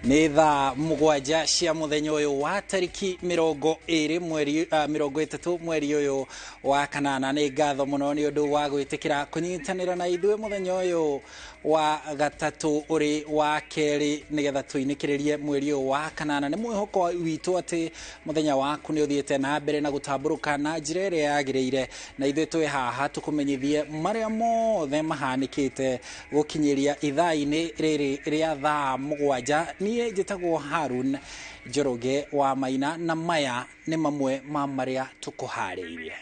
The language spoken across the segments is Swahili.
Nĩ thaa mũgwanja cia mũthenya ũyũ wa tariki mĩrongo ĩtatũ mweri ũyũ wa kanana. Nĩ ngatho mũno nĩ ũndũ wa gwĩtĩkĩra kũnyitanĩra na ithuĩ mũthenya ũyũ wa gatatũ ũrĩ wa kerĩ nĩgetha tũinĩkĩrĩrie mweri ũyũ wa kanana. Nĩ mwĩhoko witũ atĩ mũthenya waku nĩ ũthiĩte na mbere na gũtambũrũka na njĩra ĩrĩa yagĩrĩire, na ithuĩ twĩ haha tũkũmenyithie marĩa mothe mahanĩkĩte gũkinyĩria ithaa-inĩ rĩrĩ rĩa thaa mũgwanja. Niĩ njĩtagwo Harun Njoroge wa Maina, na maya nĩ mamwe ma marĩa tũkũharĩirie.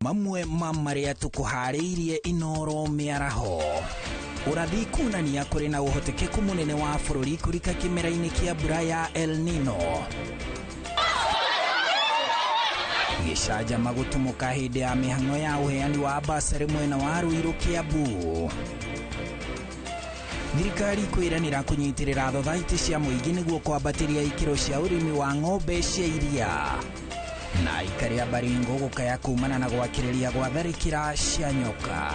Mamwe ma marĩa tũkũharĩirie Inooro mĩaraho. Ũrathi kuonania kũrĩ na ũhotekeku mũnene wa bũrũri kũrika kĩmera-inĩ kĩa mbura ya El Nino. Gĩcanjama gũtumũka hĩndĩ ya mĩhang'o ya ũheani wa basarĩ mwena wa Ruiru Kiambu. Thirikari kwĩranĩra kũnyitĩrĩra thothaitĩ cia mũingĩ nĩguo kwambatĩria ikĩro cia ũrĩmi wa ng'ombe cia iria. Na aikari a Baringo gũkaya kumana na gwakĩrĩria gwa tharĩkĩra cia nyoka.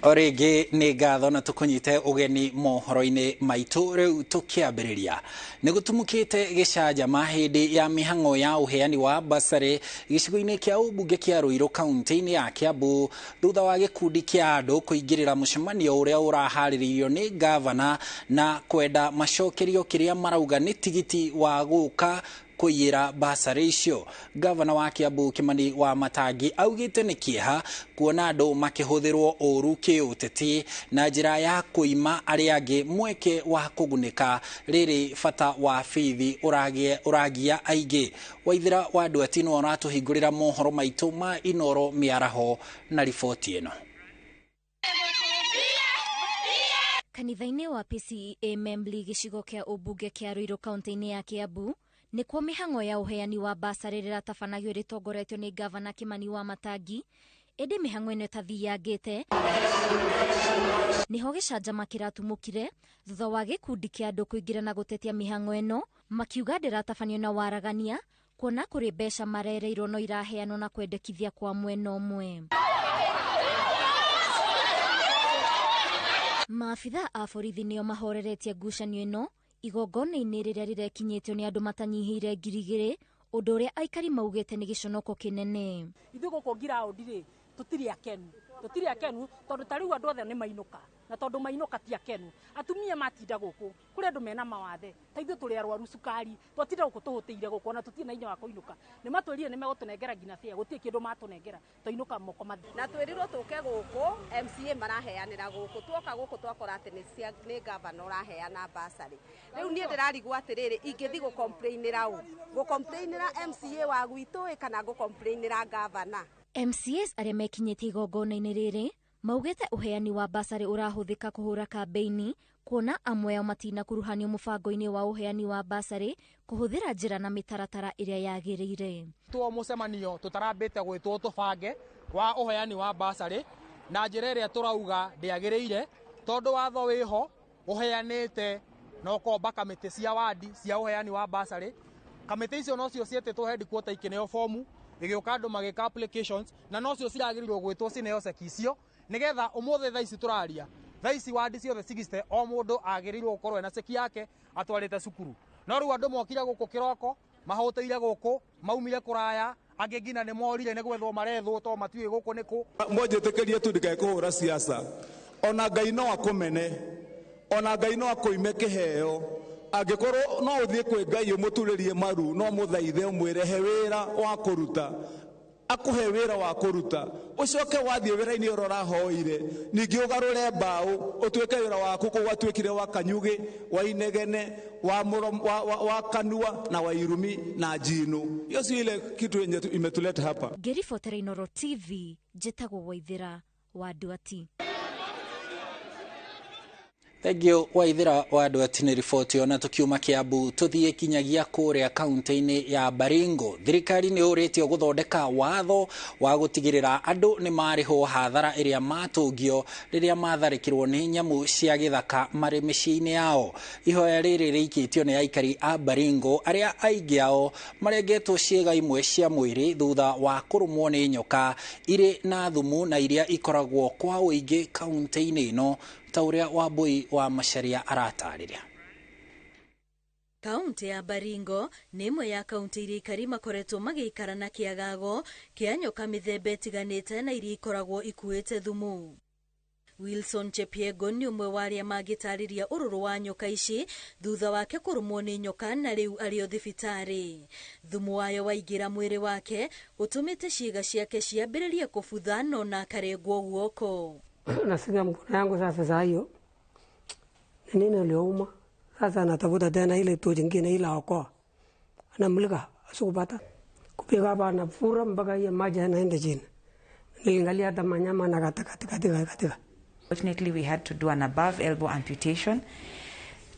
Orĩngĩ nĩ ngatho na tũkũnyite ũgeni mohoro-inĩ maitũ. Rĩu tũkĩambĩrĩria, nĩ gũtumũkĩte gĩcanjama hĩndĩ ya mĩhang'o ya ũheani wa basarĩ gĩcigo-inĩ kĩa ũmbunge kĩa Ruiru kaunti-inĩ ya Kiambu thutha wa gĩkundi kĩa andũ kũingĩrĩra mũcemanio ũrĩa ũraharĩrĩirio nĩ gavana na kwenda macokerio kĩrĩa marauga nĩ tigiti wa gũka kũiyĩra basarĩ icio. Gavana wa Kiambu Kimani wa Matangi augĩte nĩ kĩeha kuona andũ makĩhũthĩrwo ũru kĩũteti na njĩra ya kũima arĩa angĩ mweke wa kũgunĩka, rĩrĩ bata wa bithi ũragia aingĩ. Waithĩra wa andũ atino aratũhingũrĩra mohoro maitũ ma Inooro mĩaraho na riboti ĩno. Kanitha-inĩ wa PCEA Membli gĩcigo kĩa ũmbunge kĩa Ruiru kaunti-inĩ ya Kiambu nĩkuo mĩhang'o ya ũheani wa basarĩ rĩratabanagio rĩtongoretio nĩ gavana Kimani wa Matangi. Ĩndĩ mĩhang'o ĩno ĩtathiyangĩte nĩho gĩcanjama kĩratumũkire thutha wa gĩkundi kĩa andũ kũingĩra na gũtetia mĩhang'o ĩno, makiuga ndĩratabanio na waragania kuona kũrĩ mbeca marereirwo no iraheanwo na kwendekithia kwa mwena ũmwe. Maabitha a borithi nĩo mahoreretie ngucanio ĩno igongona-inĩ rĩrĩa rĩrekinyĩtio nĩ andũ matanyihĩire 2,000, ũndũ ũrĩa aikari maugĩte nĩ gĩconoko kĩnene. Ithuĩ gũkũ ngiraũndi rĩ tũtirĩ akenu tondũ ta rĩu andũ othe nĩ mainũka, na tondũ mainũka ti akenu. Atumia matinda gũkũ kũrĩ andũ mena mawathe, ta ithuĩ tũrĩ arwaru cukari, twatinda gũkũ tũhũtĩire gũkũ na tũtirĩ na hinya wa kũinũka. Nĩ matwĩrire nĩ megũtũnengera nginya bĩa, gũtirĩ kĩndũ matũnengera, twainũka moko mathi. Na twĩrirwo tũke gũkũ MCA maraheanĩra gũkũ, tuoka gũkũ twakora atĩ nĩ gavana ũraheana basarĩ. Rĩu niĩ ndĩrarigwo atĩrĩrĩ, ingĩthi gũcomplainĩra ũ? Gũcomplainĩra MCA wa gwitũ kana gũcomplainĩra gavana? MCAs arĩa mekinyĩtie igongona-inĩ rĩrĩ maugĩte ũheani wa basarĩ ũrahũthĩka kũhũra kambeini, kuona amwe ao matinakuruhanio mũbango-inĩ wa ũheani wa basarĩ kũhũthĩra njĩra na mĩtaratara ĩrĩa yagĩrĩire. Tuo mũcemanio tũtarambĩte gwĩtwo tũbange wa ũheani wa basarĩ na njĩra ĩrĩa tũrauga ndĩagĩrĩire, tondũ watho wĩho ũheanĩte na ũkomba kamĩtĩ cia wadi cia ũheani wa basarĩ. Kamĩtĩ icio nocio ciĩtĩtwo headquarter ikineo fomu, igĩũka andũ magĩka applications, na nocio ciragĩrĩirwo gwĩtwo cineo ceki icio, nĩgetha ũmũthĩ thaa ici tũraria, thaa ici wadi ciothe 60 o mũndũ agĩrĩirwo gũkorwo ena ceki yake atwarĩte cukuru. No rĩu andũ mokire gũkũ kĩroko, mahũtĩire gũkũ, maumire kũraya, angĩ ngina nĩ morire nĩ gwethwo marethwo to matiũĩ gũkũ nĩkũ. Mwanjĩtĩkĩrie tu ndikae kũhũra siasa. Ona Ngai no akũmene, ona Ngai no akũime kĩheo. Angĩkorwo no ũthiĩ kwĩ Ngai ũmũturĩrie maru, no mũthaithe ũmwĩre he wĩra wa kũruta, akũhe wĩra wa kũruta, ũcoke wathiĩ wĩra-inĩ ũrĩa ũrahoire, ningĩ ũgarũre mbaũ ũtuĩke wĩra waku kũgwatuĩkire wa Kanyugĩ, wa Inegene, wa Kanua na wa Irumi na Njino. Hiyo si ile kitu yenye imetuleta hapa. Ngĩribotera Inooro TV, njĩtagwo Waithĩra wa Nduati. Thengio Waithira wa andu atini riboti ona tukiuma Kiambu tuthie kinyagia kuria kaunti-ini ya Baringo. Thirikari ni uritio guthondeka watho wa gutigirira andu ni mariho hathara iria matungio riria matharikirwo ni nyamu cia githaka mari micii-ini yao. Ihoya riri riikitio ni aikari a Baringo aria aingi ao marengetwo ciega imwe cia mwiri thutha wa kurumwo ni nyoka iri na thumu na iria ikoragwo kwa uingi kaunti-ini ino. Tauria Wambui wa Macharia aratariria. Kaunti ya Baringo ni imwe ya kaunti iria ikari makoretwo magiikara na kiagago kia nyoka mithemba itiganite na iria ikoragwo ikuite thumu. Wilson Chepiego ni umwe wa aria magitariria ururu wa nyoka ici thutha wake kurumwo ni nyoka na riu ario thibitari. Thumu wayo waingira mwiri wake utumite ciiga ciake ciambiririe kubutha no na akarengwo guoko. Nasikia mkono yangu sasa saa hiyo nini iliyouma sasa, natafuta tena ile tu jingine ile okoa anamlika asikupata kupiga hapa na fura mpaka hiyo maji yanaenda chini. Niliangalia hata manyama na katika. Fortunately, we had to do an above elbow amputation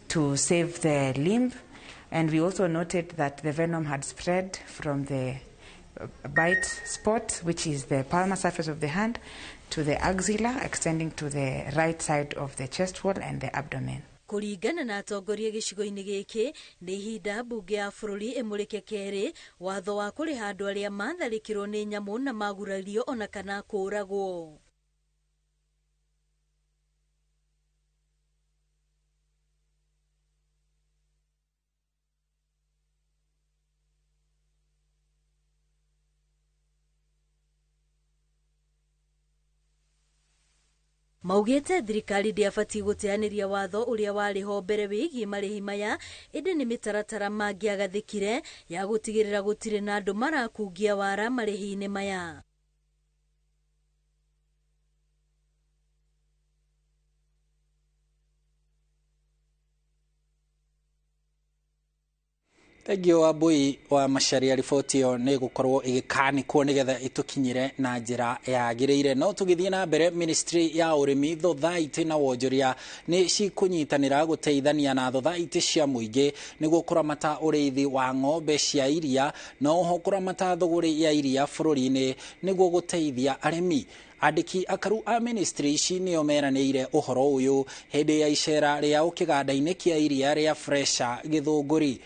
to save the limb, and we also noted that the venom had spread from the bite spot, which is the palmar surface of the hand, to the axilla, extending to the right side of the chest wall and the abdomen. Kuringana na atongoria gicigo-ini giki ni ihinda mbunge ya bururi imurike keri watho wa kuriha andu aria matharikirwo ni nyamu na magurario ona kana kuragwo. Maugete thirikari ndiabati guteaniria watho uria wariho mbere wigie marihi maya indi ni mitaratara mangiagathikire ya gutigirira gutire na andu marakungia wara marihi-ini maya. Thengio Wambui wa Macharia, riboti iyo ni gukorwo igikanikwo nigetha itukinyire na njira yagiriire. No tugithie na mbere, ministry ya urimi, thothaiti na wonjoria ni cikunyitanira guteithania na thothaiti cia muingi niguo kuramata uriithi wa ng'ombe cia iria na oho kuramata thogori ya iria bururi-ini niguo guteithia arimi. Andiki akaru a ministry ici nio meraniire uhoro uyu hindi ya icera riao kiganda-ini kia iria ria Fresha Githunguri.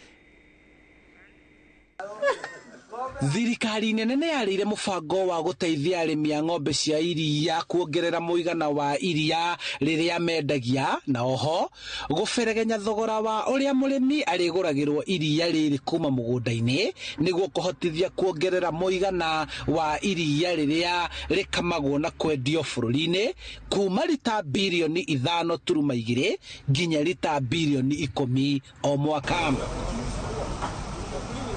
Thirikari nene nĩ yarĩire mũbango wa gũteithia arĩmi a ng'ombe cia iria kuongerera mũigana wa iria rĩrĩa mendagia na oho gũberegenya thogora wa ũrĩa mũrĩmi arĩgũragĩrwo iria rĩrĩ kuma mũgũnda-inĩ nĩguo kũhotithia kuongerera mũigana wa iria rĩrĩa rĩkamagwo na kwendio bũrũri-inĩ kuma lita bilioni 5.2 nginya lita bilioni 10 o mwaka.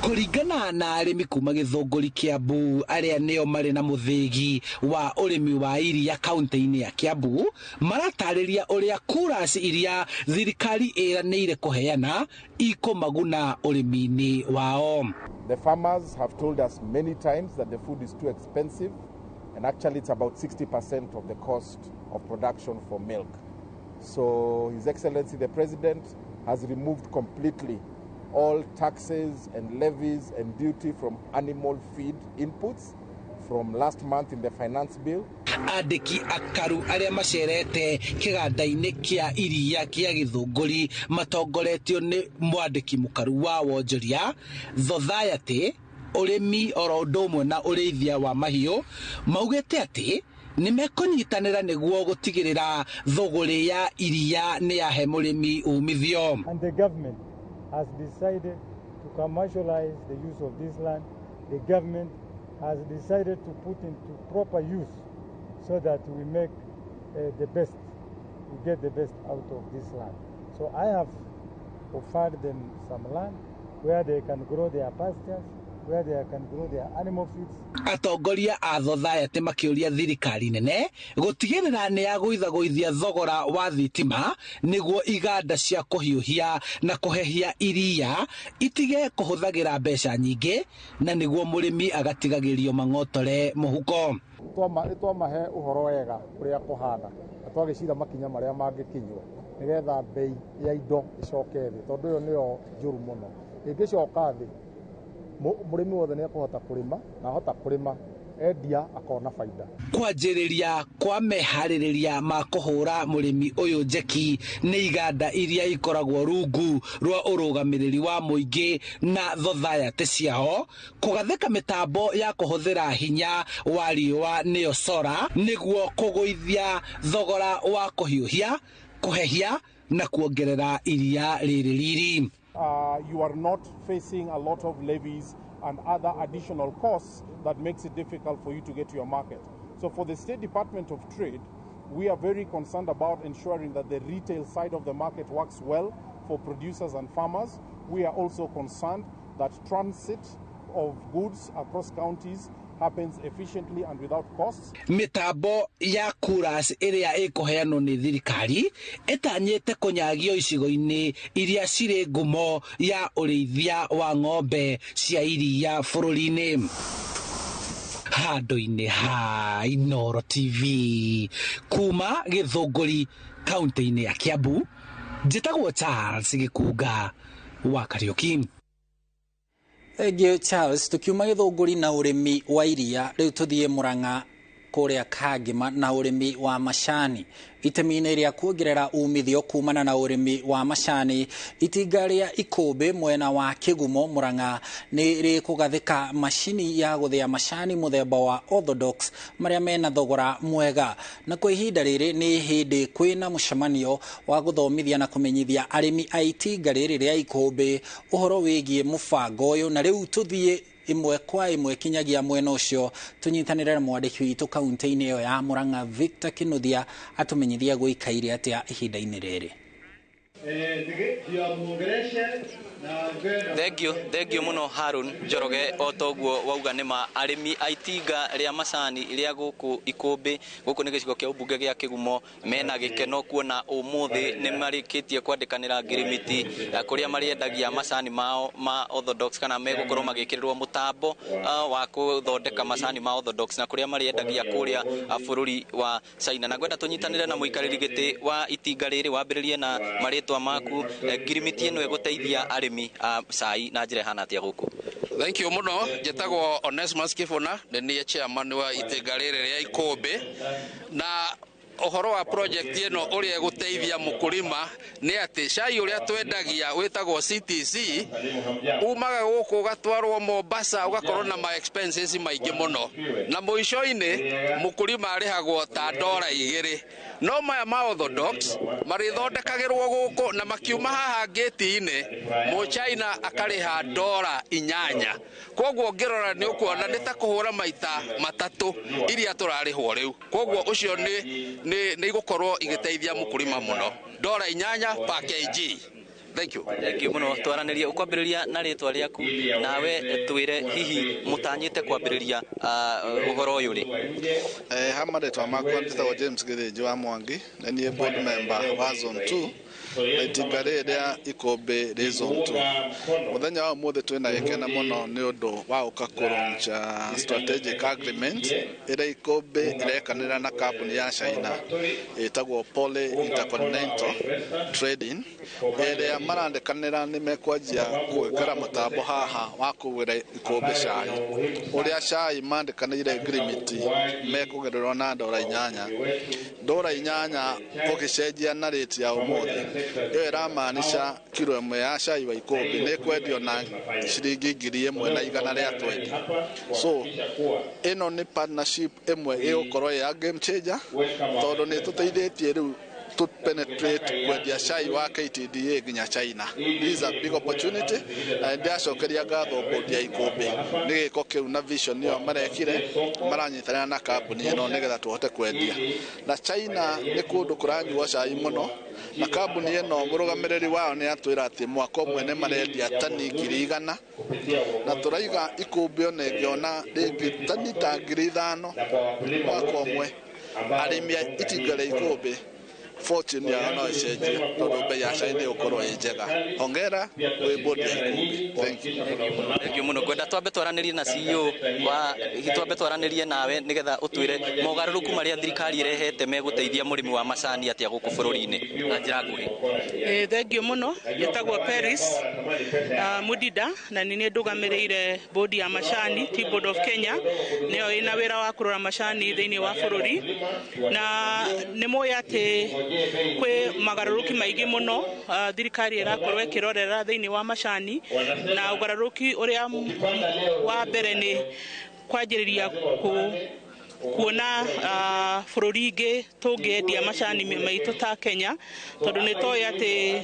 Kuringana na arimi kuma Githunguri Kiambu aria nio mari na muthigi wa urimi wa iria kaunti-ini ya Kiambu maratariria uria kurasi iria thirikari iranire kuheana ikumaguna urimi-ini wao. The farmers have told us many times that the food is too expensive, and actually it's about 60% of the cost of production for milk. So His Excellency the President has removed completely all taxes and levies and duty from animal feed inputs from last month in the finance bill. Andiki akaru aria macerete kiganda-ini kia iria kia Githunguri matongoretio ni mwandiki mukaru wa wonjoria thothaiti urimi oro undu umwe na urithia wa mahiu maugite ati ni mekunyitanira niguo gutigirira thogori ya iria ni yahe murimi umithio. And the government has decided to commercialize the use of this land. The government has decided to put into proper use so that we make the best, we get the best out of this land. So I have offered them some land where they can grow their pastures, where they can grow their animal feeds. Atongoria a thothaiti makiuria thirikari nene gutigirira ni yaguithaguithia thogora wa thitima niguo iganda cia kuhiuhia na kuhehia iria itige kuhuthagira mbeca nyingi na niguo murimi agatigagirio mang'otore muhuko. Twamahe uhoro wega uria kuhana twagicira makinya maria mangikinywo nigetha bei ya indo icoke thĩ tondũ ĩyo nĩyo njũru mũno. Ĩngĩcoka thĩ mũrĩmi wothe nĩ ekũhota kũrĩma na ahota kũrĩma endia akona baida. Kwanjĩrĩria kwa meharĩrĩria ma kũhũra mũrĩmi ũyũ njeki nĩ iganda iria ikoragwo rungu rwa ũrũgamĩrĩri wa mũingĩ na thothayatĩ ciao kũgathĩka mĩtambo ya kũhũthĩra hinya wa riũa nĩyo solar nĩguo kũgũithia thogora wa kũhiũhia, kũhehia na kuongerera iria rĩrĩ riri. You are not facing a lot of levies and other additional costs that makes it difficult for you to get to your market. So for the State Department of Trade, we are very concerned about ensuring that the retail side of the market works well for producers and farmers. We are also concerned that transit of goods across counties happens efficiently and without costs. Mitambo ya kuras ĩrĩa ĩkũheanwo nĩ thirikari ĩtanyĩte kũnyagio icigo-inĩ iria cirĩ ngumo ya ũrĩithia wa ng'ombe cia iria bũrũri-inĩ. Handũ-inĩ ha Inooro TV kuma Gĩthũngũri kaunti-inĩ ya Kiambu, njĩtagwo Charles Gĩkunga wa Kariũki. Thank Charles. Tukiuma Gĩthũngũri na ũrĩmi wa iria, rĩu tũthiĩ Mũrang'a kũrĩa Kangema na ũrĩmi wa macani. Itemi-inĩ rĩa kuongerera umithio kumana na ũrĩmi wa macani, itinga rĩa ikũmbĩ mwena wa Kĩgumo Mũrang'a nĩ rĩkũgathĩka macini ya gũthĩa macani mũthemba wa orthodox marĩa mena thogora mwega. Na kwa ihinda rĩrĩ nĩ hĩndĩ kwĩna mũcemanio wa gũthomithia na kũmenyithia arĩmi a itinga rĩrĩ rĩa ikũmbĩ ũhoro wĩgiĩ mũbango ũyũ. Na rĩu tũthiĩ imwe kwa imwe kinyagia mwena ũcio tunyitanĩre na mwandĩki witũ kaunti-inĩ ĩyo ya Mũrang'a Victor Kinuthia atumenyithia gũikaire atĩa ihinda-inĩ rĩrĩ. Thengio muno Harun Njoroge otoguo wauga nĩma arĩmi a itinga rĩa macani rĩa gũkũ ikũmbĩ gũkũ nĩ gĩcigo kĩa ũmbunge gĩa Kĩgumo mena gĩkeno kuona ũmũthĩ nĩ marĩkĩtie kwandĩkanĩra ngirimiti kũrĩa marĩendagia macani mao ma orthodox kana megũkorwo magĩkĩrĩrwo mũtambo wa gũthondeka macani ma orthodox na kũrĩa marĩendagia kũrĩa bũrũri wa China. Na ngwenda tũnyitanĩre na mũikarĩri gĩtĩ wa itinga rĩrĩ wambĩrĩrie na marĩtwa maku. Ngirimiti ĩno ĩgũteithia arĩmi a cai na njĩra hana atĩa gũkũ? Thank you muno. Njĩtagwo Onesmus Kĩbũna, nĩ chairman wa itinga rĩrĩ rĩa ikũmbĩ, na ũhoro wa project ĩno ũrĩa ĩgũteithia mũkũrĩma nĩ atĩ cai ũrĩa twendagia wĩtagwo CTC umaga gũkũ ũgatwarwo Mombasa ũgakorwo na ma expenses maingĩ mũno, na mũico-inĩ mũkũrĩma arĩhagwo ta $2. No maya ma orthodox marĩthondekagĩrwo gũkũ na makiuma haha ngĩti-inĩ Mũchina akarĩha $8. Koguo ngĩrora nĩ ũkuona nĩ ta kũhũra maita matatũ iria tũrarĩhwo rĩu. Koguo ũcio nĩ igũkorwo igĩteithia mũkũrĩma mũno. $8 per kg. Thank you. Thank you muno. Twaranĩrie ũkwambĩrĩria na rĩtwa rĩaku nawe twĩre hihi mũtanyĩte kwambĩrĩria ũhoro ũyũ rĩ? Hama rĩtwa makwa njĩtagwo James Gĩthĩnjĩ wa Mwangi na niĩ board member wa zone 2 na itinga rĩrĩ rĩa ikũmbĩ rĩ zone 2. Mũthenya wa ũmũthĩ twĩna gĩkeno mũno nĩ ũndũ wa gũka kũrũnja strategic agreement ĩrĩa ikũmbĩ ĩrekanĩra na kambuni ya China ĩtagwo Poly Intercontinental Trading, ĩrĩa marandĩkanĩra nĩ mekwanjia gwĩkĩra mũtambo haha wa kũgũra ikũmbĩ cai. Ũrĩa cai mandĩkanĩire agreement mekũgũrĩrwo na $8. $8 ũgĩcenjia na rate ya ũmũthĩ, ĩyo ĩramaanisha kilo ĩmwe ya cai wa ikũmbĩ nĩ kwendio na ciringi 1,120. So ĩno nĩ partnership ĩmwe ĩgũkorwo ya game changer tondũ nĩ tũteithĩtie rĩu to penetrate kwendia cai wa KTDA nginya China. This is a big opportunity na ndiacokeria ngatho board ya ikũmbĩ nĩ gĩko kĩu na vision ĩyo marekire maranyitanĩra na kambuni ĩno nĩgetha tũhote kwendia. Na China nĩ kũndũ kũranyua cai mũno na kambuni ĩno mũrũgamĩrĩri wao nĩ atwĩra atĩ mwaka ũmwe nĩ marendia tani 100,000 na tũraiga ikũmbĩ ona ĩngĩona rĩngĩ tani ta 5,000 mwaka ũmwe. Arĩmi a itinga rĩa ikũmbĩ fortune ya no icenjie tondu bei ya cai ni ukorwo ĩ njega. Hongera gwĩ bodi ya Ikũmbĩ. Thank you muno. Kwenda twambe twaranirie na CEO wa twambe twaranirie nawe nigetha utwire mogaruruku maria thirikari irehete meguteithia murimi wa macani atia guku bururi-ini na njira nguhi. Thank you muno. Yetagwo Paris Mudida na nini ndugamiriire bodi ya macani Tea Board of Kenya niyo ina wira wa kurora macani thiini wa bururi na ni moya ati kwi magaruruki maigi muno thirikari irakorwo ikirorera thiini wa macani na ugaruruki uria wa mbere ni kwanjiriria kuona bururi ingi tungiendia macani maitu ta Kenya tondu ni toy ati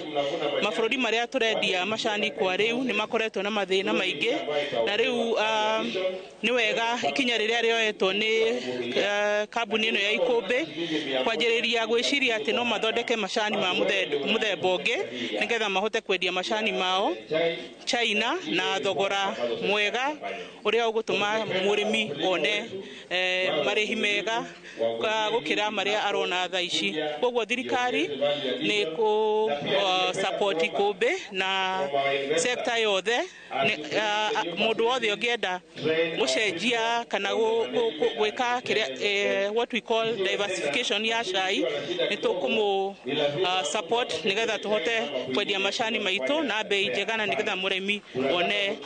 mabururi maria turendia macani kwa riu ni makoretwo na mathina maingi na riu ni wega ikinya riria rioetwo ni kambuni ino ya Ikũmbĩ kwanjiriria gwiciria ati no mathondeke macani ma muthemba ungi nigetha mahote kwendia macani mao China na thogora mwega uria ugutuma murimi one marihi mega gukira maria arona tha ici. Koguo thirikari ni ku support Ikũmbĩ na sector yothe mundu wothe ungienda gucenjia kana gwika what we call diversification ya cai ni tukumu support nigetha tuhote kwendia macani maitu na bei njega na nigetha murimi one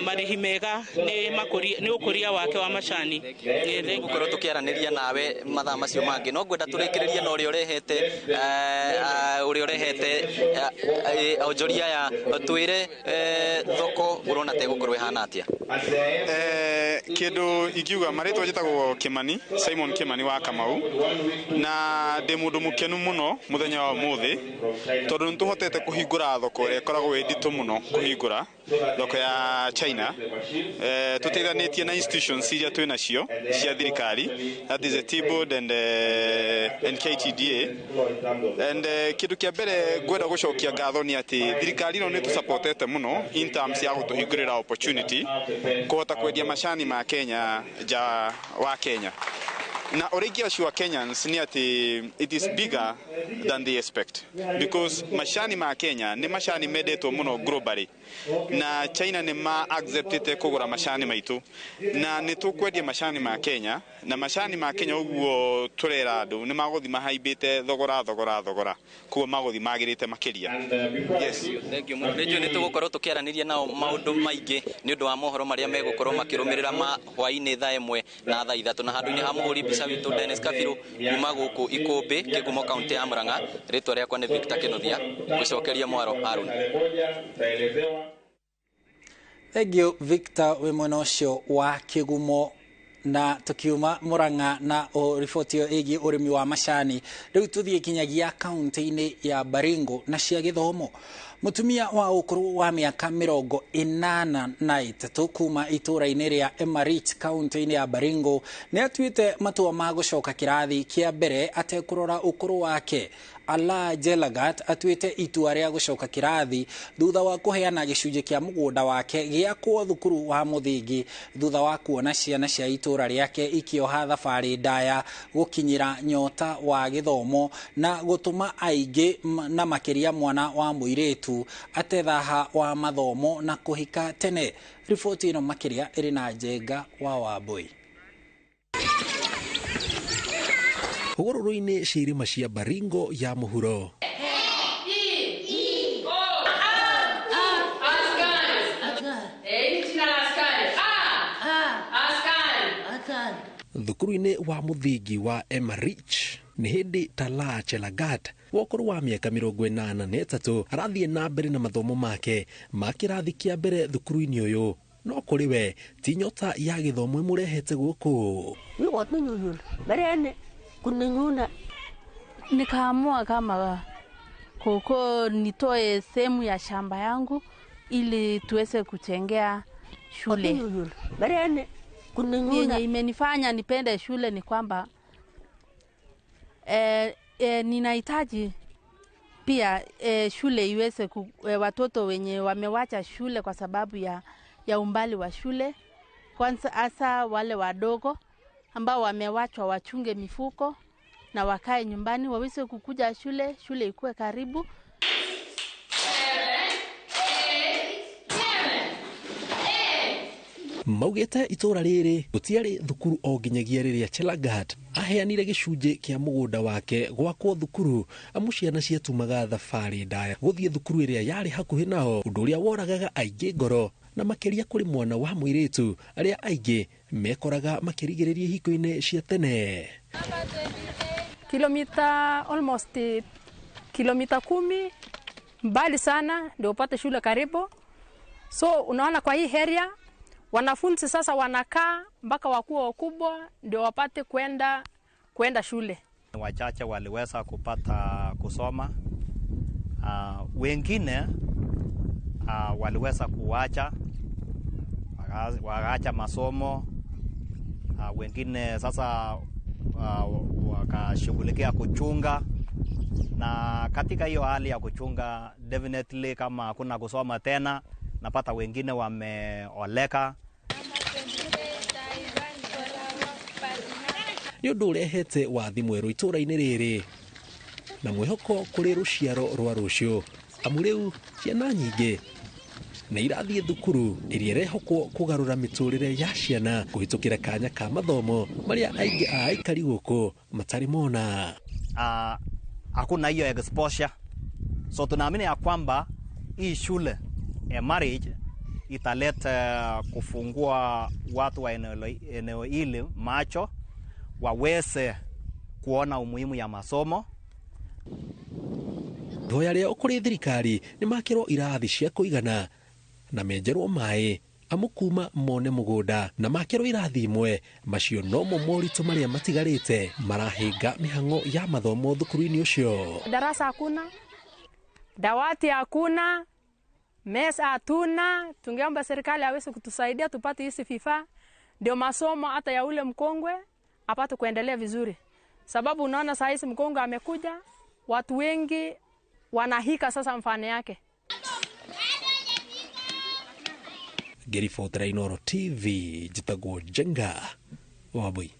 marihi mega ni ukuria wake wa macani. Gukorwo tukiaraniria nawe mathaa macio mangi no ngwenda turikiririe na uria urehete onjoria ya twire thoko urona te gukorwo ihana atia. Kindu ingiuga maritwa njitagwo Kimani Simon Kimani wa Kamau na ndi mundu mukenu muno muthenya wa muthi tondu nituhotete kuhingura thoko ria koragwo nditu muno kuhingura thoko ya China. Tuteithanitie na institutions iria twina cio cia thirikari, that is a Tea Board and KTDA, and kindu kia mbere ngwenda gucokia ngatho ni ati thirikari no ni tu supportete muno in terms ya gutuhingurira opportunity kuhota kwendia macani ma Kenya ja wa Kenya. Na origia shua Kenyans ni ati it is bigger than they expect because macani ma Kenya ni macani medetwo muno globally na China ni ma accepted kugura macani maitu na ni tukwendia macani ma Kenya na macani ma Kenya uguo turera andu ni maguthi mahaibite thogora kuo maguthi magirite makiria. Yes, thank you. Rejo ni tugukorwo tukiaraniria nao maundu maingi ni undu wa mohoro maria megukorwo makirumirira ma hwaini thaa 1 na thaa 3 na handu-ini ha muhuri mbica witu Dennis Kabiru kuma guku Ikũmbĩ Kigumo kaunti ya Murang'a. Ritwa riakwa ni Victor Kinothia gucokeria Mwaro Harun. Thank you Victor we mwena ucio wa Kigumo. Na tukiuma Murang'a na riboti yo igi urimi wa macani riu tuthie kinyagia kaunti-ini ya Baringo na cia githomo. Mutumia wa ukuru wa miaka 83 kuma itura-ini ria Emarich kaunti-ini ya Baringo ni atuite matua ma gucoka kirathi kia mbere atekurora ukuru wake. Ala Jelagat atuite itua ria gucoka kirathi thutha wa kuheana gicunji kia mugunda wake giakwo thukuru wa muthingi thutha wa kuona ciana cia itura riake ikioha thabari ndaya gukinyira nyota wa githomo na gutuma aingi na makiria mwana wa muiretu atethaha wa mathomo na kuhika tene. Riboti ino makiria iri na Njenga wa Wambui. Hũgũrũrũ-inĩ cia irĩma cia Baringo ya mũhuro thukuru-inĩ wa mũthingi wa Emarich nĩ hĩndĩ Tala Chelagat wokoro wa mĩaka 83 arathiĩ na mbere na mathomo make ma kĩrathi kĩa mbere thukuru-inĩ ũyũ. No kũrĩ we ti nyota ya gĩthomo ĩmũrehete gũkũ. Kuninguna nikaamua kama koko nitoe sehemu ya shamba yangu ili tuweze kuchengea shule. Yenye imenifanya nipende shule ni kwamba ninahitaji pia shule iweze watoto wenye wamewacha shule kwa sababu ya umbali wa shule, kwanza hasa wale wadogo ambao wamewachwa wachunge mifuko na wakae nyumbani, waweze kukuja shule, shule ikuwe karibu. Maugete itora riri gutiari thukuru o nginyagia riria Chelagat aheanire gicunje kia mugunda wake gwakwo thukuru amu ciana ciatumaga thabari ndaya guthie thukuru iria yari hakuhi nao, undu uria woragaga aingi ngoro na makeria kuri mwana wa muiritu aria aingi mekoraga makirigiriria hiko-ini cia tene. Kilomita almost kilomita 10 mbali sana ndio upate shule karibu. So unaona kwa hii area wanafunzi sasa wanakaa mpaka wakuwa wakubwa ndio wapate kwenda shule. Wachache waliweza kupata kusoma. Wengine waliweza waacha masomo. Wengine sasa wakashughulikia kuchunga. Na katika hiyo hali ya kuchunga, definitely kama hakuna kusoma tena, napata wengine wameoleka. Ni undu urehete wathi mweru itura-ini riri na mwihoko kuri ruciaro rwa rucio, amu riu ciana nyingi na irathie thukuru iria irehokwo kugarura miturire ya ciana kuhitukira kanya ka mathomo maria aingi a aikari guku matari mona. Hakuna hiyo exposure, so tunaamini ya kwamba hii shule marriage italeta kufungua watu wa eneo hili macho, waweze kuona umuhimu ya masomo. Thoya ria ukuri thirikari ni makirwo irathi cia kuigana na menjerwo mai amukuma mone mugunda na makirwo irathi imwe, macio no mo moritu maria matigarite marahinga mihango ya mathomo thukuru-ini ucio. Darasa hakuna, dawati hakuna, mesa hatuna. Tungeomba serikali aweze kutusaidia tupate hizi vifaa ndio masomo hata ya ule mkongwe apate kuendelea vizuri, sababu unaona saa hizi mkongwe amekuja, watu wengi wanahika sasa mfano yake. Gerifo Inooro TV jitagwo Jenga Wabui.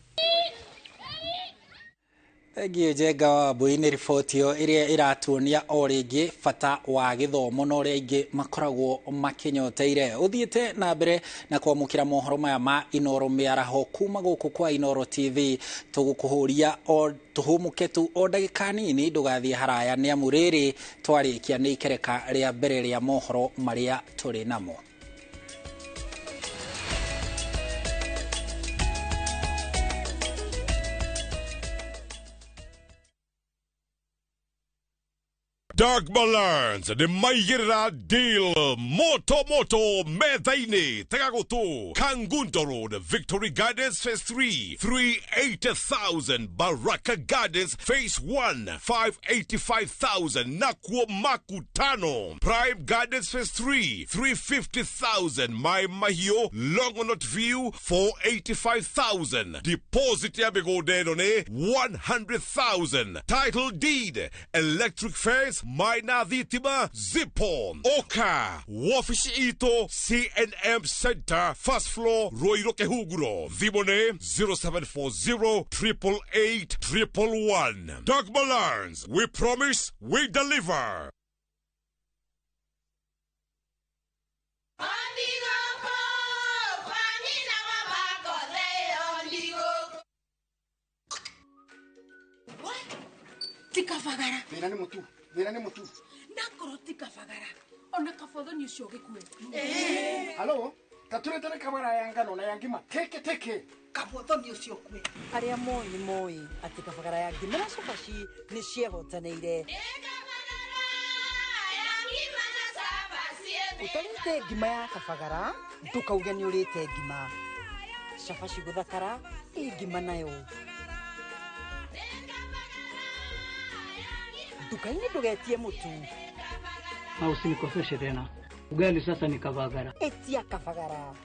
Thank Jenga Wabui ni riboti yo iria iratuonia o ringi bata wa githomo no ria ingi makoragwo makinyoteire. Uthiete na mbere na kwamukira mohoro maya ma Inooro miaraho kuma guku kwa Inooro TV, tugukuhuria o tuhumuke tu o ndagika nini ndugathie haraya ni amu riri twarikia ni ikereka ria mbere ria mohoro maria turi namo. Dark Balance, the Mayira deal, Moto Methaine, Tagagoto, Kangunto Road, Victory Gardens Phase 3, 380,000, Baraka Gardens Phase 1, 585,000, Nakwo Makutano, Prime Gardens Phase 3, 350,000, My Mahio, Longonot View, 485,000, Deposit Yabigo Dedone, 100,000, Title Deed, Electric Fence, Maina Vitima, Zipon, Oka, Wafishi Ito, CNM Center, First Floor, Roiroke Huguro, Vimone 0740 888 111. Doug Balance, we promise, we deliver. Tikafagara. Mira ni mutu. Nakoro tikafagara. Ona kafodo ni shoge kwe. Halo? Tature tane kamera yanga no na yangima. Teke. Kafodo ni shokwe. Aria moi ati kafagara yangi mera sokashi ni sheho taneire. Utarite gima ya kafagara, tukauge ni urite gima. Shafashi guthakara, igima nayo. Dukaini ndugetie mutu. Na usinikoseshe tena. Ugali sasa ni kavagara. Etia kavagara.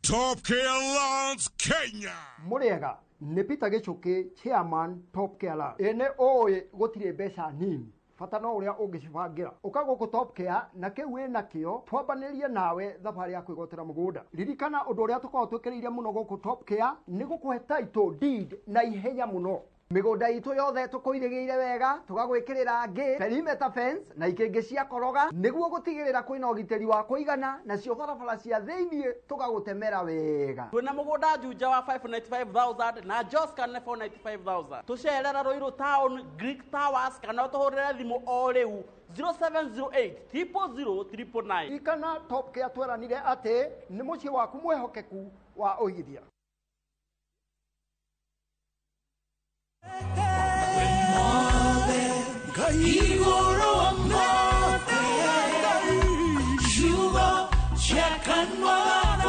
Top Care Lands Kenya. Muriega, nipita gicuki chairman Top Care. Ene oye gutire besa nini. bata no uria ungicibangira ukago ku top care na kiu wina kio twambanirie nawe thabari ya kwigotera mugunda ririkana undu uria tukorwo twikiriire muno guku top care ni gukuhe title deed na ihenya muno migunda itu yothe tukuirigiire wega tugagwikirira ngi perimeter fence na ikingi cia koroga niguo gutigirira kwina ugiteri wa kuigana na cio barabara cia thiini tugagutemera wega twina mugunda juja wa 595,000 na Joscan 495,000 tucerera Ruiru town Greek Towers kana tuhurire thimu o riu 0708 000 ikana top care tweranire ati ni mucie waku mwehokeku wa uigithia Igoro amate Shugo Chekanwa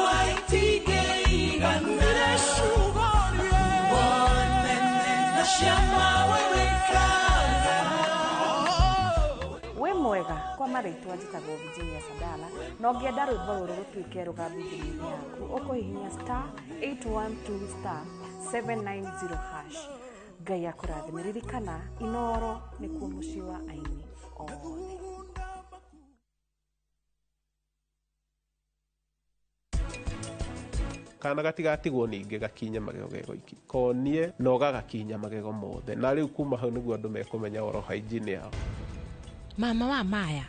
Waitige Igandere Shugo Bonene Nashama Wewekaza We mwega kwa marĩtwa njĩtagwo Virginia Sadala na ũngĩenda rwĩmbo rũrũ rũtuĩke rũgambi-inĩ yaku ũkũhihinya *812*790# Ngai akũrathime ririkana Inooro nĩkuo mũciĩ wa aini othe kana gatigatigwo ningĩ gakinya magego gegoiki konie no gagakinya magego mothe na rĩu kuma hau nĩguo andũ mekũmenya oro hygiene yao mama wa Maya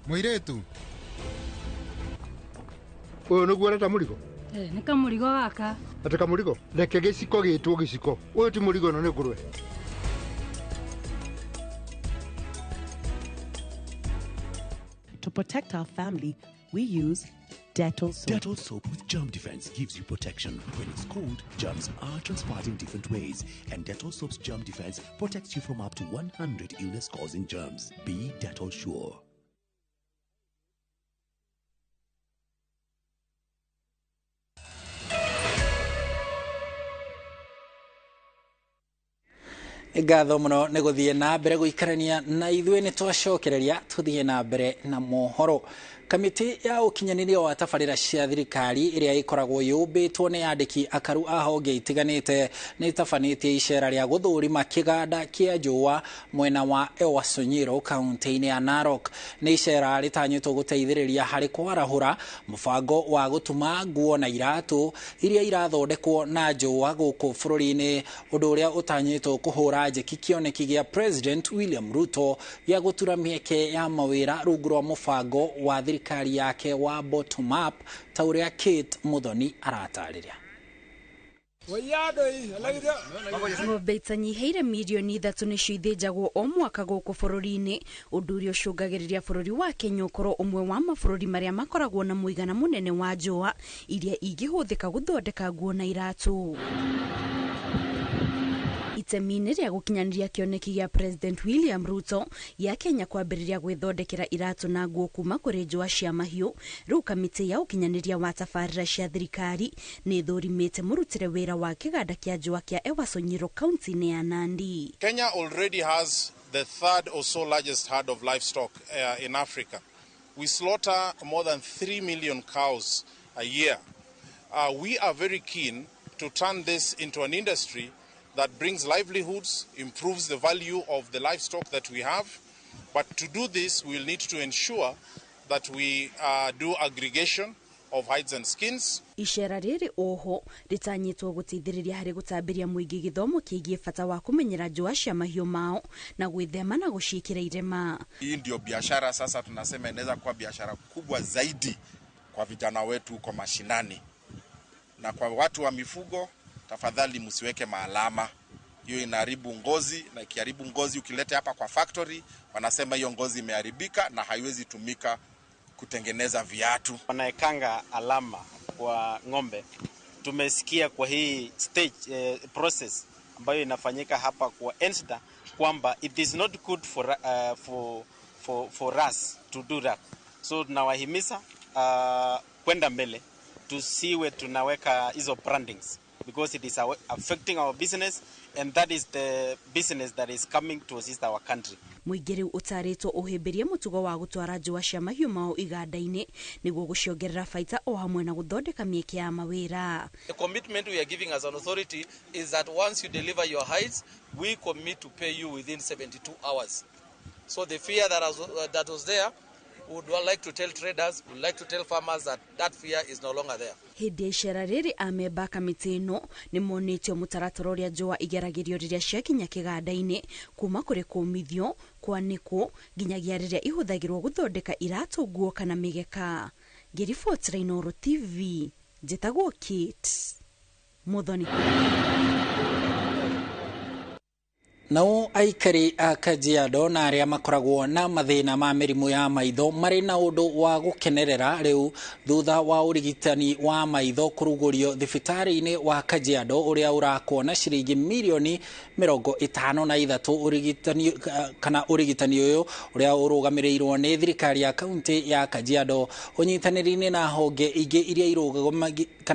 Mũirĩtu ũyũ nĩguo ũreta mũrigo nĩ kamũrigo gaka ati kamũrigo reke gĩciko gĩtwo gĩciko ũyũ ti mũrigo ĩno nĩ ngũrwe To protect our family, we use Dettol soap. Dettol soap with germ defense gives you protection. When it's cold, germs are transferred in different ways, and Dettol soap's germ defense protects you from up to 100 illness-causing germs. Be Dettol sure. ngatho muno nĩ gũthiĩ na mbere gũikarania na ithuĩ nĩ twacokereria tũthiĩ na mbere na mohoro kamiti ya ũkinyanĩria wa tabarĩra cia thirikari ĩrĩa ĩkoragwo yũmbĩtwo nĩ andĩki akaru a honge itiganĩte nĩ tabanĩtie icera rĩa gũthũrima kĩganda kĩa njũa mwena wa Ewasonyiro kaunti-inĩ ya Narok nĩ icera rĩtanyĩtwo gũteithĩrĩria harĩ kwarahũra mũbango wa gũtuma nguo na iratũ iria irathondekwo na njũa gũkũ bũrũri-inĩ ũndũ ũrĩa ũtanyĩtwo kũhũra njeki kĩoneki gĩa President William Ruto gĩa gũtura mĩeke ya mawĩra rungu rwa mũbango wa thirikari yake wa bottom up ta ũrĩa Kate Muthoni aratarĩria. Ng'ombe itanyiheire mirioni 3 nĩcio ithĩnjagwo o mwaka gũkũ bũrũri-inĩ ũndũ ũrĩa ũcũngagĩrĩria bũrũri wa Kenya ũkorwo ũmwe wa mabũrũri marĩa makoragwo na mũigana mũnene wa njũa iria ingĩhũthĩka gũthondeka nguo na iratũ. Itemi-inĩ rĩa gũkinyanĩria kĩoneki gĩa President William Ruto ya Kenya kwambĩrĩria gwĩthondekera iratũ na nguo kuma kũrĩ njũa cia mahiũ rĩu kamĩtĩ ya ũkinyanĩria wa tabarĩra cia thirikari nĩ ĩthũrimĩte mũrutĩre wĩra wa kĩganda kĩa njũa kĩa Ewasonyiro kaunti-inĩ ya Nandi. Kenya already has the third or so largest herd of livestock in Africa. We slaughter more than 3 million cows a year. We are very keen to turn this into an industry that brings livelihoods, improves the value of the livestock that we have. But to do this, we will need to ensure that we do aggregation of hides and skins. Icera rĩrĩ oho rĩtanyĩtwo gũteithĩrĩria harĩ gũtambĩria mũingĩ gĩthomo kĩgiĩ bata wa kũmenyera njũa cia mahiũ mao na gwĩthema na gũciĩkĩra irema. Hii ndio biashara sasa tunasema inaweza kuwa biashara kubwa zaidi kwa vijana wetu huko mashinani. Na kwa watu wa mifugo, tafadhali msiweke maalama. Hiyo inaharibu ngozi, na ikiharibu ngozi ukileta hapa kwa factory, wanasema hiyo ngozi imeharibika na haiwezi tumika kutengeneza viatu. Wanaekanga alama kwa ng'ombe. Tumesikia kwa hii stage process ambayo inafanyika hapa kwa ENSDA kwamba it is not good for us to do that. So tunawahimiza kwenda mbele, tusiwe tunaweka hizo brandings because it is affecting our business, and that is the business that is coming to assist our country. Muingiri utaritwo uhimbirie mutugo wa gutwara njua cia mahiu mao iganda-ini niguo guciongerera baita o hamwe na guthondeka mieke ya mawira. The commitment we are giving as an authority is that once you deliver your hides, we commit to pay you within 72 hours. So the fear that was there, would like to tell traders, would like to tell farmers that fear is no longer there. Hindi icera riri amemba kamiti ino ni monetio mutaratara uria njua igeragirio riria ciakinya kiganda-ini kuma kuri kumithio kwaniko nginyagia riria ihuthagirwo guthondeka iratu, nguo kana migeka. Ngiribotera Inooro TV, njitagwo Kate Muthoni. Nao aikari a Kajiado na aria makoragwo na mathina ma mirimu ya maitho mari na undu wa gukenerera riu thutha wa urigitani wa maitho kurugurio thibitari-ini wa Kajiado uria urakwo na ciringi milioni 53 urigitani kana urigitani uyu uria urugamirirwo ni thirikari ya kaunti ya Kajiado unyitaniri-ini na honge ingi iria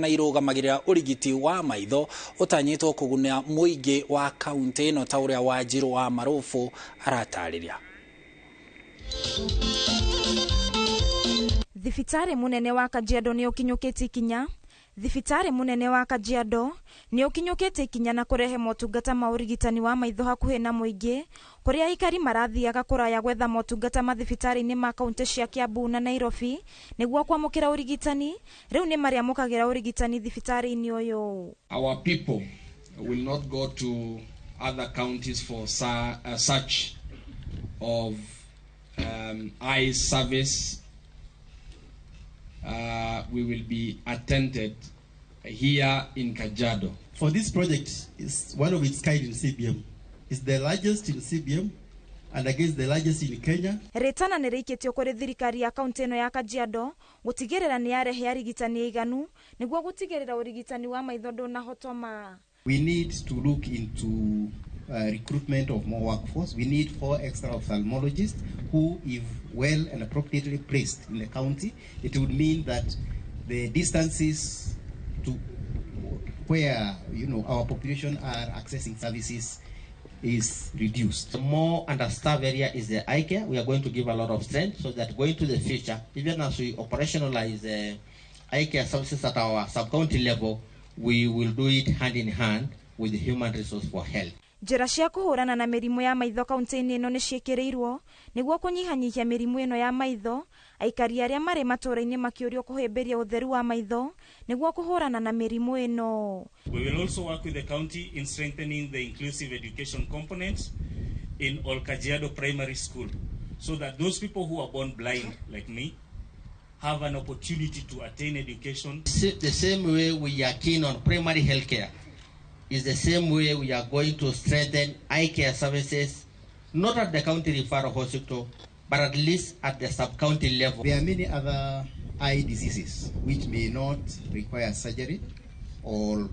irugamagirira urigiti wa maitho utanyitwo kuguna muingi wa kaunti ino ta uria Wajiro wa Marofu aratariria. Thibitari munene wa Kajiado ni ukinyukite ikinya. Thibitari munene wa Kajiado ni ukinyukite ikinya na kurehe motungata ma urigitani wa maitho hakuhe na muingi kuria aikari marathiaga kuraya gwetha motungata mathibitari-ini ma kaunti cia Kiambu na Nairobi niguo kwamukira urigitani. Riu ni maria mukagira urigitani thibitari-ini uyu. Our people will not go to other counties for such of eye service. We will be attended here in Kajiado. For this project, is one of its kind in CBM. It's the largest in CBM and against the largest in Kenya. Retana ni reiketio kuri thirikari ya kaunti ino ya Kajiado gutigirira ni yarehe arigitani iganu niguo gutigirira urigitani wa maitho ndunahotoma. We need to look into recruitment of more workforce. We need 4 extra ophthalmologists who, if well and appropriately placed in the county, it would mean that the distances to where our population are accessing services is reduced. The more understaffed area is the eye care. We are going to give a lot of strength so that going to the future, even as we operationalize eye care services at our sub-county level, we will do it hand in hand with the human resource for health. Njira cia kuhurana na mirimu ya maitho kaunti-ini ino ni ciikirirwo niguo kunyihanyihia mirimu ino ya maitho. Aikari aria mari matura-ini makiurio kuhimbiria utheru wa maitho niguo kuhurana na mirimu ino. We will also work with the county in strengthening the inclusive education component in all Kajiado primary school so that those people who are born blind like me have an opportunity to attain education. The same way we are keen on primary health care is the same way we are going to strengthen eye care services, not at the county referral hospital, but at least at the sub-county level. There are many other eye diseases which may not require surgery or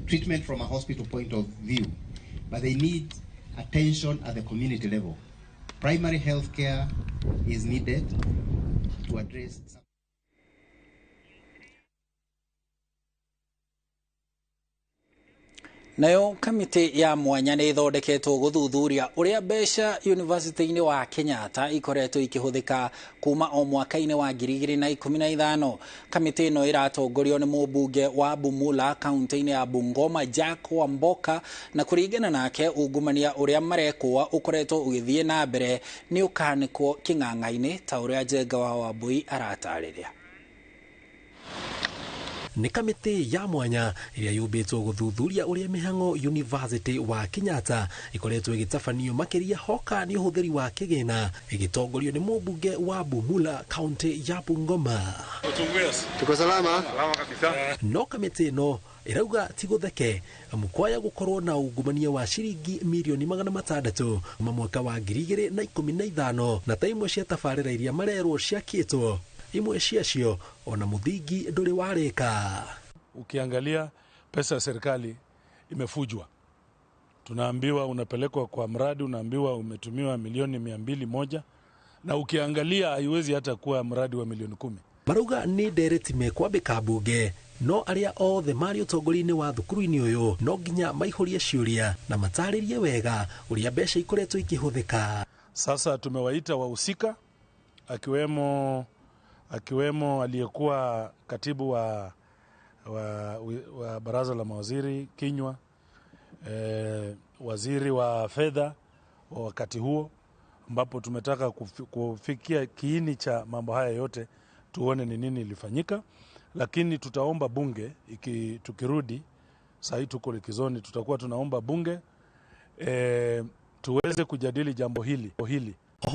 treatment from a hospital point of view, but they need attention at the community level. Primary health care is needed to address. Nayo kamiti ya mwanya ni ithondeketwo guthuthuria uria mbeca university-ini wa Kenyatta ikoretwo ikihuthika kuma o mwaka-ini wa 2015. Kamiti ino iratongorio ni mubunge wa Bumula kaunti-ini ya Bungoma Jack Wamboka, na kuringana nake ungumania uria marekwa ukoretwo ugithie na mbere ni ukanikwo king'ang'a-ini ta uria Njenga wa Wambui aratariria. Ni kamiti ya mwanya iria yubitwo guthuthuria uria mihango University wa Kenyatta ikoretwo igitafanio makiria hoka ni uhuthiri wa kigina igitongorio ni mubunge wa Bumula kaunti ya Bungoma. Tuko salama? Salama kabisa. No kamiti no irauga tigutheke mukwaya gukorwo na ungumania wa ciringi milioni 600 mwaka wa 2015 na taimwe cia tabarira iria marerwo ciakitwo imwe ciacio ona muthingi nduri warika. Ukiangalia pesa ya serikali imefujwa. Tunaambiwa unapelekwa kwa mradi, unaambiwa umetumiwa milioni 201, na ukiangalia haiwezi hata kuwa mradi wa milioni 10. Marauga ni ndereti mekwambika bunge no aria othe mari utongori-ini wa thukuru-ini uyu no nginya maihurie ciuria na mataririe wega uria mbeca ikoretwo ikihuthika. Sasa tumewaita wahusika akiwemo aliyekuwa katibu wa baraza la mawaziri Kinywa, waziri wa fedha wa wakati huo, ambapo tumetaka kufikia kiini cha mambo haya yote, tuone ni nini ilifanyika. Lakini tutaomba bunge tukirudi, sasa tuko likizoni, tutakuwa tunaomba bunge tuweze kujadili jambo hili.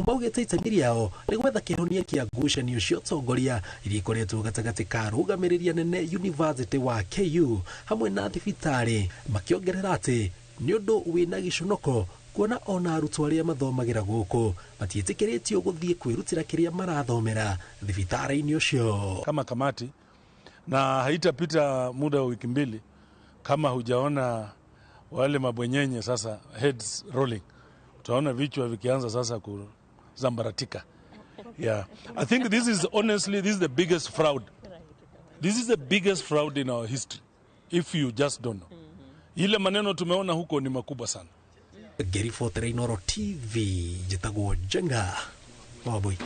Maugite itemi riao ni gwetha kihonia kia ngucanio cia utongoria iria ikoretwo gatagati ka rugamiriria nene University wa KU hamwe na thibitari, makiongerera ati ni undu wina gicunoko kuona ona arutwo aria mathomagira guku matiitikiritio guthie kwirutira kiria marathomera thibitari-ini ucio. Kama kamati, na haitapita muda wa wiki mbili kama hujaona wale mabwenyenye sasa heads rolling, utaona vichwa vikianza sasa kuzambaratika. Yeah, I think this is the biggest fraud. This is the biggest fraud in our history, if you just don't know. Ile maneno tumeona huko ni makubwa sana. Gary Forte, Inooro TV, jitagwo Jenga Mabui.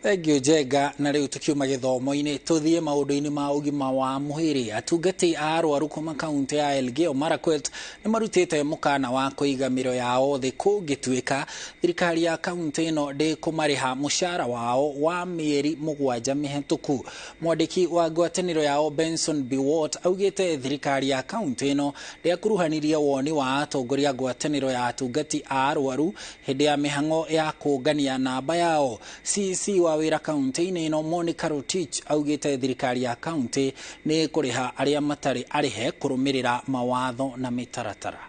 Thengio Jenga. Na riu tukiuma githomo-ini tuthie maundu-ini ma ugima wa mwiri. Atungati a arwaru kuma kaunti ya Elgeyo Marakwet ni marutite mukana wa kuiga miro yao thi kungituika thirikari ya kaunti ino ndi kumariha mushara wao wa mieri 7 mihituku. Mwandiki wa ngwataniro yao Benson Biwott augite thirikari ya kaunti ino ndi kuruhaniria woni wa atongoria ngwataniro ya atungati a arwaru hindi ya mihango ya kungania namba yao. CC wa wira kaunti-ini ino Monica Rotich augite thirikari ya kaunti ni kuriha aria matari arihe kurumirira mawatho na mitaratara.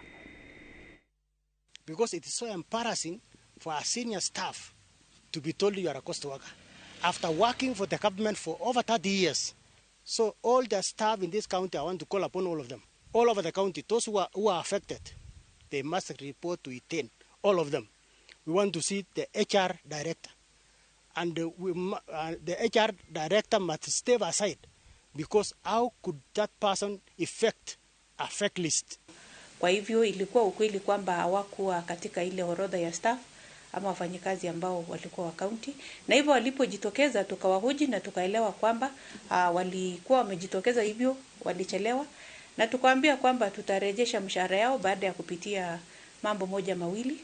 Because it is so embarrassing for a senior staff to be told you are a cost worker after working for the government for over 30 years. So all the staff in this county, I want to call upon all of them, all over the county, those who are affected, they must report to ETN, all of them. We want to see the HR director. And the HR director must step aside, because how could that person affect a fake list? Kwa hivyo ilikuwa ukweli kwamba hawakuwa katika ile orodha ya staff ama wafanyikazi ambao walikuwa wa county, na hivyo walipojitokeza tukawahoji na tukaelewa kwamba walikuwa wamejitokeza hivyo walichelewa, na tukawaambia kwamba tutarejesha mshahara yao baada ya kupitia mambo moja mawili.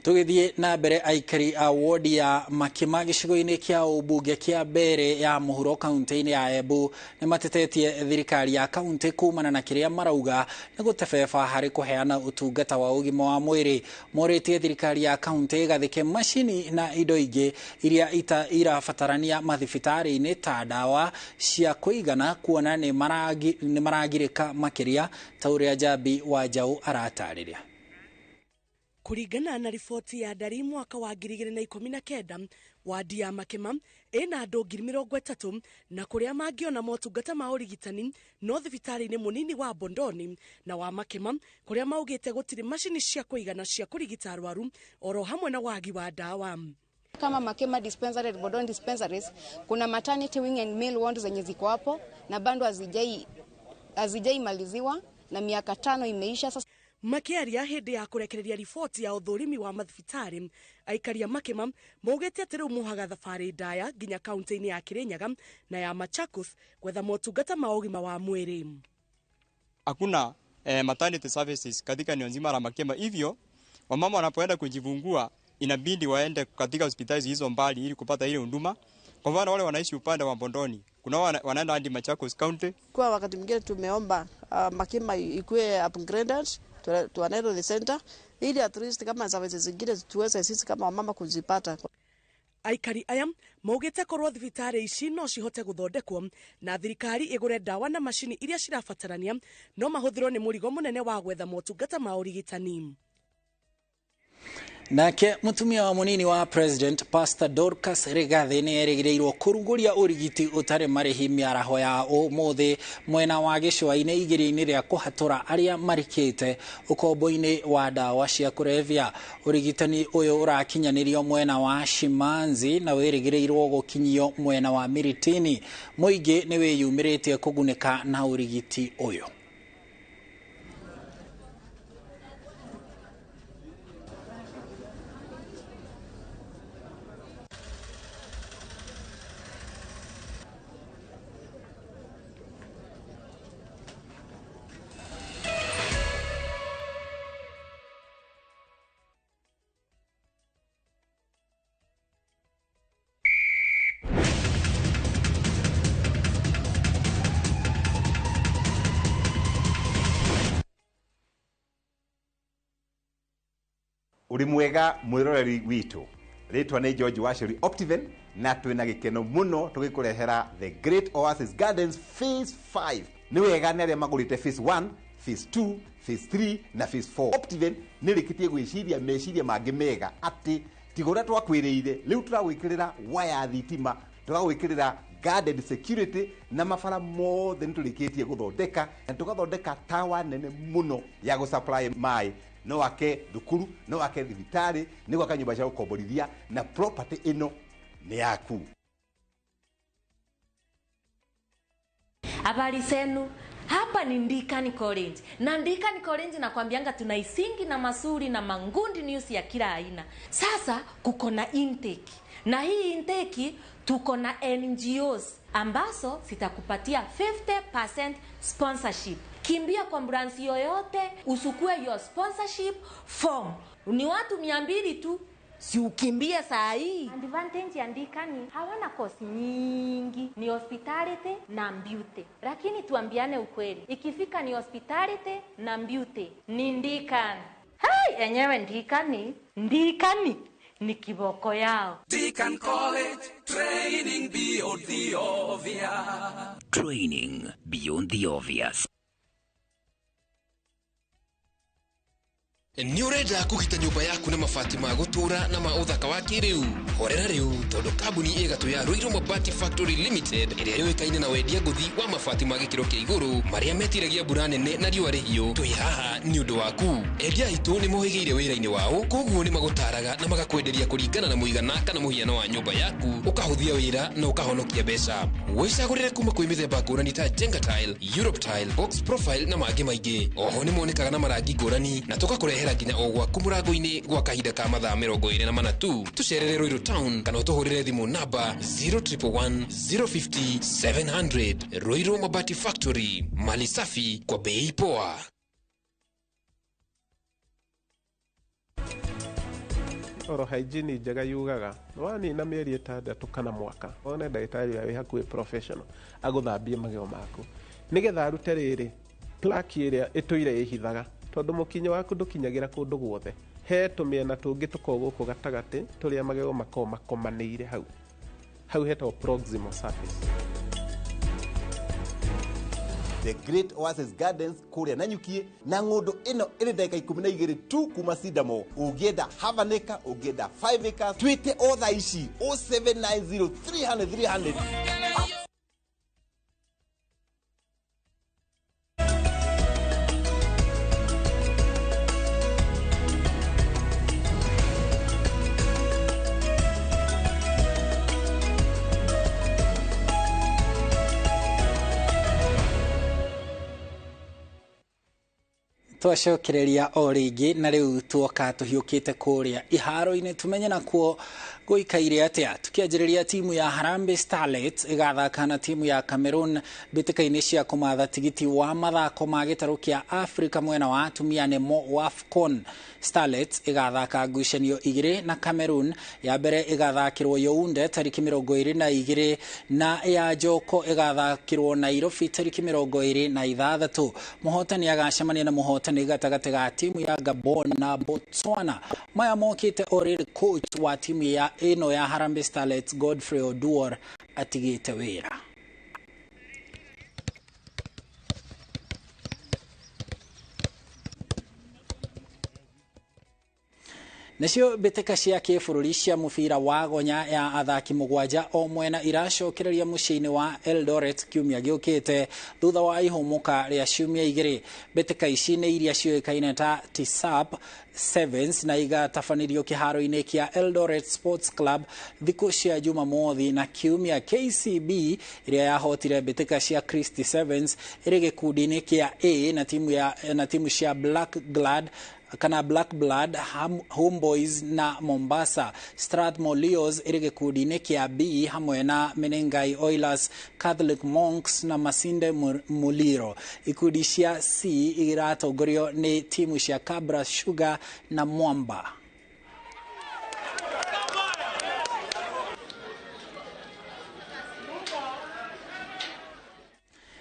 Tugithie na mbere aikari a wodi ya Makima gicigo-ini kia ubunge kia mbere ya muhuro kaunti-ini ya Embu ni matetetie thirikari ya kaunti kumana na kiria marauga ni gutebeba hari kuheana utungata wa ugima wa mwiri. Moritie thirikari ya kaunti gathike mashini na indo ingi iria irabatarania mathibitari-ini ta dawa cia kuigana kuona ni maragirika makiria ta uria Jabi wa Jau aratariria. Kuringana na riboti ya ndari mwaka wa 2019, wadi ya Makima ina andu 30,000 na kuria mangiona motungata ma urigitani no thibitari-ini munini wa Bondoni na wa Makima kuria maugite gutiri mashini cia kuigana cia kurigita arwaru oro hamwe na wagi wa dawa. Kama Makima dispensary, Bondoni dispensaries, kuna maternity wing and male ward zenye ziko hapo na bado hazijai maliziwa na miaka 5 imeisha sasa. Makiaria hindi ya kurekereria riboti ya uthurimi wa mathibitari, aikaria Makima maugite ati riu muhaga thabari ndaya nginya kaunti-ini ya Kirinyaga na ya Machakos gwetha motungata ma ugima wa mwiri. Hakuna maternity services katika eneo nzima la Makima, hivyo wamama wanapoenda kujifungua inabidi waende katika hospitali hizo mbali ili kupata ile huduma. Kwa mfano wale wanaishi upande wa Bondoni, kuna wanaenda hadi Machakos County. Kwa wakati mwingine tumeomba Makima ikuwe upgraded to another center ili at least kama services zingine tuweze sisi kama wamama kuzipata. Aikari aya maugite korwo thibitari ici no cihote guthondekwo na thirikari igure dawa na mashini iria cirabatarania no mahuthirwo ni murigo munene wa gwetha motungata ma urigitani. Nake mutumia wa munini wa President Pastor Dorcas Rigathi ni erĩgĩrĩirwo kũrugũria ũrigiti ũtarĩ marĩhi mĩaraho ya ũmũthĩ mwena wa gĩcũa-inĩ igĩrĩ-inĩ rĩa kũhatũra arĩa marikĩte ũkombo-inĩ wa ndawa cia kũrebia. Ũrigitani ũyũ ũrakinyanĩrio mwena wa Shimanzi na wĩrĩgĩrĩirwo gũkinyio mwena wa Miritini. Mũingĩ nĩ wĩyumĩrĩtie kũgunĩka na ũrigiti ũyũ. Uri mwega mwiroreri witu ritwa ni George Washiri Optiven na twina gikeno muno tugikurehera the Great Oasis Gardens phase 5 ni wega ni aria magurite phase 1 phase 2 phase 3 na phase 4 Optiven ni rikitie gwiciria meciria mangi mega ati tigura twakwiriire riu turagwikirira waya thitima turagwikirira guarded security na mabara mothe niturikitie guthondeka na tugathondeka tawa nene muno ya gusupply mai no wake thukuru no wake thibitari ni gwaka nyumba cia gukomborithia na property ino ni yaku. Habari zenu, hapa ni Ndikani College. Na Ndikani College nakwambianga tunaisingi na masuri na mangundi news ya kila aina. Sasa kuko na intake. Na hii intake tuko na NGOs ambazo zitakupatia 50% sponsorship. Kimbia kwa branch yoyote usukue your sponsorship form. Ni watu 200 tu. Si ukimbie saa hii. Advantage ya Ndikani hawana course nyingi, ni hospitality na beauty. Lakini tuambiane ukweli, ikifika ni hospitality na beauty ni Ndikani. Hai, enyewe Ndikani ni kiboko yao. Deacon College, training beyond the obvious. Training beyond the obvious. Ni urenda kugita nyumba yaku na mabati ma gutura na ma uthaka wa kiriu horera riu tondu kambuni igatu ya Ruiru Mabati Factory Limited iria yoikaine na wendia nguthi wa mabati ma gikiro kia iguru maria metiragia mbura nene na riũa rĩhiũ twi haha ni undu waku. Endia itu ni mohigeire wira-ini wao koguo ni magutaraga na magakwenderia kuringana na muigana kana muhiano wa nyumba yaku ukahuthia wira na ukahonokia mbeca. Wicagurire kuma kwi mithemba ngũrani ta Jenga Tile, Europe Tile, Box Profile na mangĩ maingĩ. Oho ni monekaga na marangi ngũrani na tugakurehera nginya o gwaku mũrango-inĩ gwa kahinda ka mathaa 24 tu. Tucerere Ruiru Town kana utuhurire thimu namba 0111 050 700. Ruiru Mabati Factory, mali safi kwa bei poa. Oro hygiene njega yugaga wanina mĩeri 6 kana mwaka one ndagĩtarĩ ũrĩa wĩ hakuhĩ professional agũthambie magego maku nigetha arute rĩrĩ plaque ĩrĩa ĩtũire ĩhithaga tondu mukinyo waku ndukinyagira kundu guothe he tumiena tungi tuko guku gatagati turia magego makomanĩire hau hetwo proximal surface. The Great Oasis Gardens kuria Nanyuki na ng'ondo ino ĩrĩ ndagĩka 12 tu kuma Sidamo. Ũngĩenda half an acre, ũngĩenda 5 acres, twite otha ici 0790 300 Twacokereria o ringi na riu tuoka tuhiukite kuria iharo-ini tumenye nakuo guikaire atia tukianjiriria timu ya Harambee Starlets igathaka na timu ya Cameroon mbĩtĩka-inĩ cia kumatha tigiti wa mathako ma gĩtarũ kĩa Africa mwena wa atumia nemo wa AFCON. Starlets igathaka ngucanio 2 na Cameroon, ya mbere igathakirwo Yaounde tariki 22 na ya Joko igathakirwo Nairobi tariki 26. Muhotani agacemania na muhotani gatagati ga timu ya Gabon na Botswana. Maya mokite oriri coach wa timu ya ino ya Harambee Starlets Godfrey Oduor atigite wira. Nacio beteka cia kĩbũrũri cia mũbira wa gonya ya athaki mũgwanja o mwena iracokereria mũciĩ-inĩ wa Eldoret kiumia gĩũkĩte thutha wa ihũmũka rĩa ciumia igĩrĩ. Beteka ici nĩ iria ciũĩkaine ta TSAP Sevens na igatabanĩrio kĩharo-inĩ kĩa Eldoret Sports Club thikũ cia Jumamothi na kiumia. KCB ĩrĩa yahotire beteka cia Christie Sevens ĩrĩ gĩkundi-inĩ kĩa A na timu cia Black Blood, Homeboys na Mombasa. Strathmore Leos ĩrĩ gĩkundi-inĩ kĩa B hamwe na Menengai Oilers, Catholic Monks na Masinde Muliro. Ikundi cia C iratongorio nĩ timu cia Cabra Sugar na Mwamba.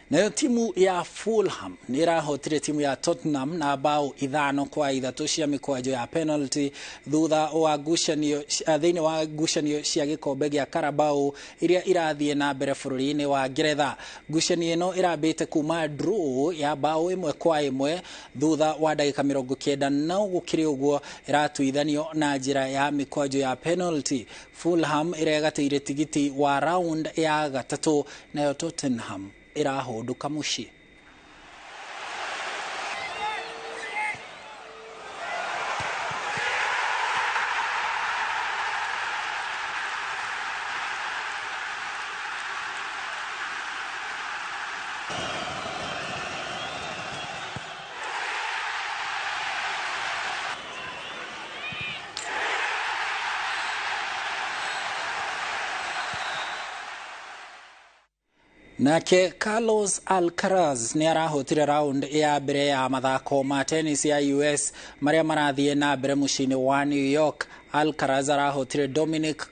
Nayo timu ya Fulham nĩ ĩrahotire timu ya Tottenham na bao 5-3 cia mĩkwanjo ya penalty thutha wa ngucanio thĩinĩ wa ngucanio cia gĩkombe gĩa Carabao iria irathiĩ na mbere bũrũri-inĩ wa Ngeretha. Ngucanio ĩno ĩrambĩte kuma draw ya bao 1-1 thutha wa ndagĩka 90 no gũkĩrĩ ũguo ĩratuithanio na njĩra ya mĩkwanjo ya penalty. Fulham ĩregatĩire tigiti wa round ya gatatũ, nayo Tottenham ĩrahũndũka mũciĩ. Nake Carlos Alcaraz nĩ arahotire round ya mbere ya mathako ma tennis ya US marĩa marathiĩ na mbere mũciĩ-inĩ wa New York. Alcaraz arahotire Dominic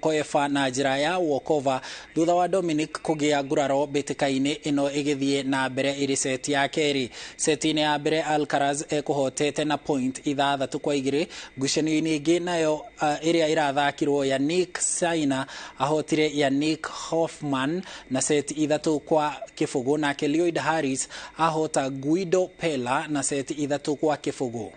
Koefa na njĩra ya walkover thutha wa Dominic kũgĩa nguraro mbĩtĩka-inĩ ĩno ĩgĩthiĩ na mbere ĩrĩ seti ya kerĩ. Seti-inĩ ya mbere Alcaraz ekũhotete na point 6-2. Ngucanio-inĩ ĩngĩ nayo ĩrĩa ĩrathakirwo Yannick Sinner ahotire Yannick Hoffman na seti 3-0. Nake Lloyd Harris ahota Guido Pella na seti 3-0.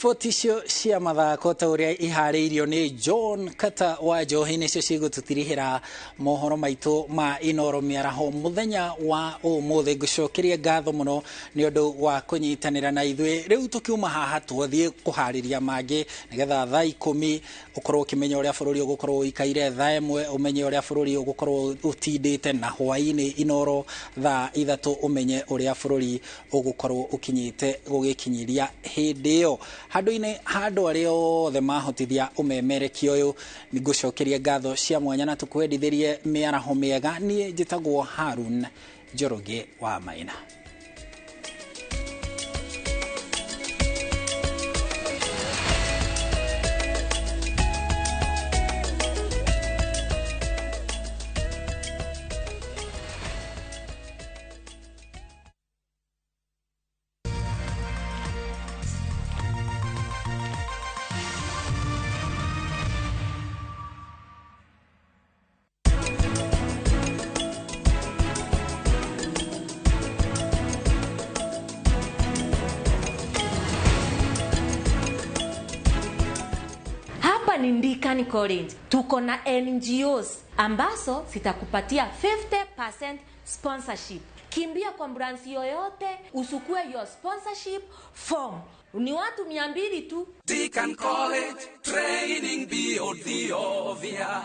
Riboti icio cia mathako ta ũrĩa iharĩirio nĩ John Kata wa Njohi nĩcio cigũtũtirihĩra mohoro maitũ ma Inooro mĩaraho mũthenya wa ũmũthĩ. Ngũcokeria ngatho mũno nĩ ũndũ wa kũnyitanĩra na ithuĩ. Rĩu tũkiuma haha twathiĩ kũharĩria mangĩ nĩgetha thaa 10 ũkorwo ũkĩmenya ũrĩa bũrũri ũgũkorwo ũikaire, thaa 1 ũmenye ũrĩa bũrũri ũgũkorwo ũtindĩte, na hwaĩ-inĩ Inooro thaa 3 ũmenye ũrĩa bũrũri ũgũkorwo ũkinyĩte gũgĩkinyiria hĩndĩ ĩyo. Handũ-inĩ handũ arĩa othe mahotithia ũmemerekia ũyũ nĩ ngũcokeria ngatho cia mwanya na tũkwendithĩrie mĩaraho mĩega. Niĩ njĩtagwo Harun Njoroge wa Maina. Ndikani College tuko na NGOs ambazo zitakupatia 50% sponsorship. Kimbia kwa branch yoyote usukue your sponsorship form. Ni watu 200 tu. Deacon College, training beyond the obvious.